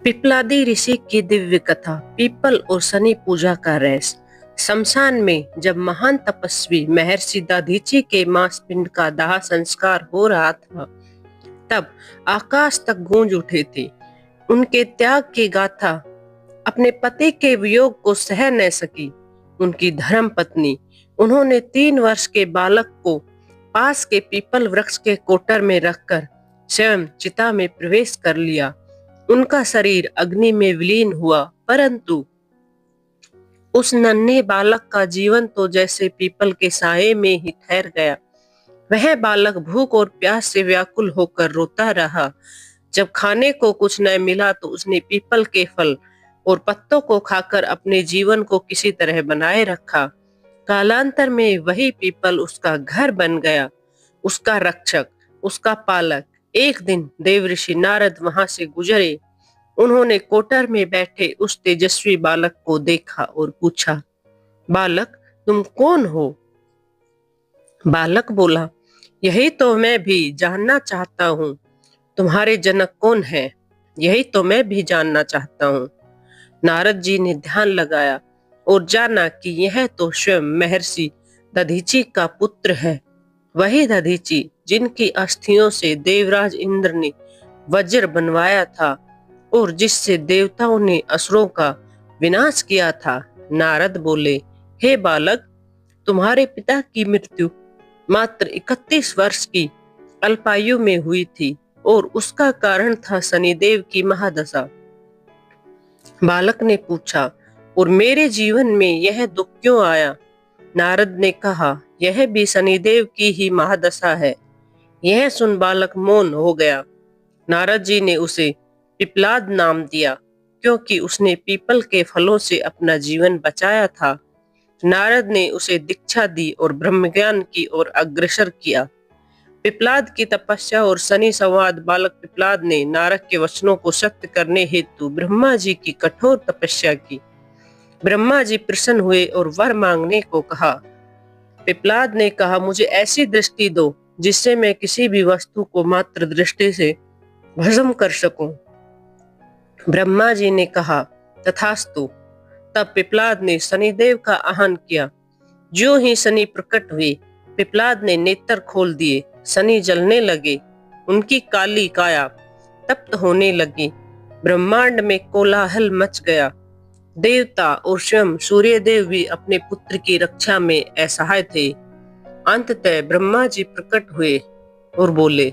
पिपलादी ऋषि की दिव्य कथा। पीपल और शनि पूजा का रहस्य। शमशान में जब महान तपस्वी महर्षि दधीचि के मांस पिंड का दाह संस्कार हो रहा था, तब आकाश तक गूंज उठे थे। उनके त्याग की गाथा अपने पति के वियोग को सह न सकी। उनकी धर्म पत्नी, उन्होंने 3 वर्ष के बालक को पास के पीपल वृक्ष के कोटर में रखकर स्वयं चिता में प्रवेश कर लिया। उनका शरीर अग्नि में विलीन हुआ, परंतु उस नन्हे बालक का जीवन तो जैसे पीपल के साये में ही ठहर गया। वह बालक भूख और प्यास से व्याकुल होकर रोता रहा। जब खाने को कुछ न मिला तो उसने पीपल के फल और पत्तों को खाकर अपने जीवन को किसी तरह बनाए रखा। कालांतर में वही पीपल उसका घर बन गया, उसका रक्षक, उसका पालक। एक दिन देव ऋषि नारद वहां से गुजरे। उन्होंने कोटर में बैठे उस तेजस्वी बालक को देखा और पूछा, बालक, तुम कौन हो? बालक बोला, यही तो मैं भी जानना चाहता हूँ। तुम्हारे जनक कौन है? यही तो मैं भी जानना चाहता हूँ। नारद जी ने ध्यान लगाया और जाना कि यह तो स्वयं महर्षि दधीचि का पुत्र है। वही दधीचि जिनकी अस्थियों से देवराज इंद्र ने वज्र बनवाया था और जिससे देवताओं ने असुरों का विनाश किया था। नारद बोले, हे बालक, तुम्हारे पिता की मृत्यु मात्र 31 वर्ष की अल्पायु में हुई थी और उसका कारण था शनिदेव की महादशा। बालक ने पूछा, और मेरे जीवन में यह दुख क्यों आया? नारद ने कहा, यह भी शनिदेव की ही महादशा है। यह सुन बालक मौन हो गया। नारद जी ने उसे पिपलाद नाम दिया, क्योंकि उसने पीपल के फलों से अपना जीवन बचाया था। नारद ने उसे दीक्षा दी और ब्रह्मज्ञान की ओर अग्रसर किया। पिपलाद की तपस्या और शनि संवाद। बालक पिपलाद ने नारद के वचनों को सत्य करने हेतु ब्रह्मा जी की कठोर तपस्या की। ब्रह्मा जी प्रसन्न हुए और वर मांगने को कहा। पिपलाद ने कहा, मुझे ऐसी दृष्टि दो जिससे मैं किसी भी वस्तु को मात्र दृष्टि से भस्म कर सकूं। ब्रह्मा जी ने कहा, तथास्तु। तब पिपलाद ने शनिदेव का आह्वान किया। जो ही शनि प्रकट हुए, पिपलाद ने नेत्र खोल दिए। शनि जलने लगे, उनकी काली काया तप्त होने लगी। ब्रह्मांड में कोलाहल मच गया। देवता और स्वयं सूर्यदेव भी अपने पुत्र की रक्षा में असहाय थे। अंततः ब्रह्मा जी प्रकट हुए और बोले,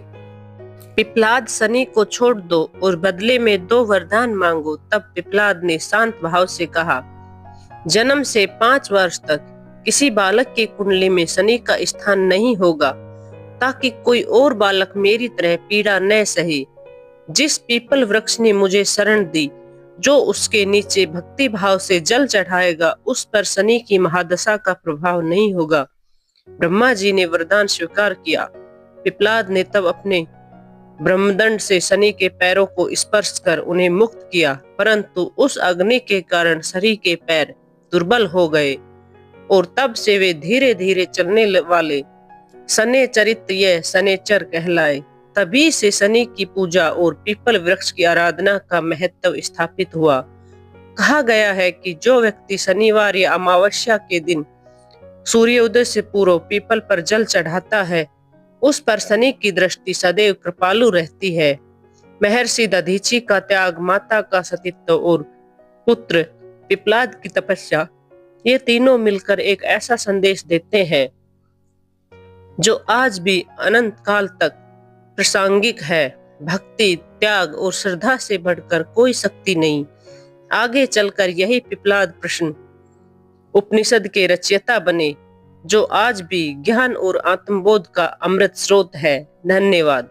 पिपलाद, शनि को छोड़ दो और बदले में 2 वरदान मांगो। तब पिपलाद ने शांत भाव से कहा, जन्म से 5 वर्ष तक किसी बालक की कुंडली में शनि का स्थान नहीं होगा, ताकि कोई और बालक मेरी तरह पीड़ा न सहे। जिस पीपल वृक्ष ने मुझे शरण दी, जो उसके नीचे भक्ति भाव से जल चढ़ाएगा, उस पर शनि की महादशा का प्रभाव नहीं होगा। ब्रह्मा जी ने वरदान स्वीकार किया। पिपलाद ने तब अपने ब्रह्मदंड से शनि के पैरों को स्पर्श कर उन्हें मुक्त किया, परंतु उस अग्नि के कारण शनि के पैर दुर्बल हो गए और तब से वे धीरे धीरे चलने वाले शनिचरित यह शनिचर कहलाए। तभी से शनि की पूजा और पीपल वृक्ष की आराधना का महत्व स्थापित हुआ। कहा गया है कि जो व्यक्ति शनिवार या अमावस्या के दिन सूर्योदय से पूर्व पीपल पर जल चढ़ाता है, उस पर शनि की दृष्टि सदैव कृपालु रहती है। महर्षि दधीचि का त्याग, माता का सतीत्व और पुत्र पिपलाद की तपस्या, ये तीनों मिलकर एक ऐसा संदेश देते हैं जो आज भी अनंत काल तक प्रासंगिक है। भक्ति, त्याग और श्रद्धा से बढ़कर कोई शक्ति नहीं। आगे चलकर यही पिपलाद प्रश्न उपनिषद के रचयिता बने, जो आज भी ज्ञान और आत्मबोध का अमृत स्रोत है। धन्यवाद।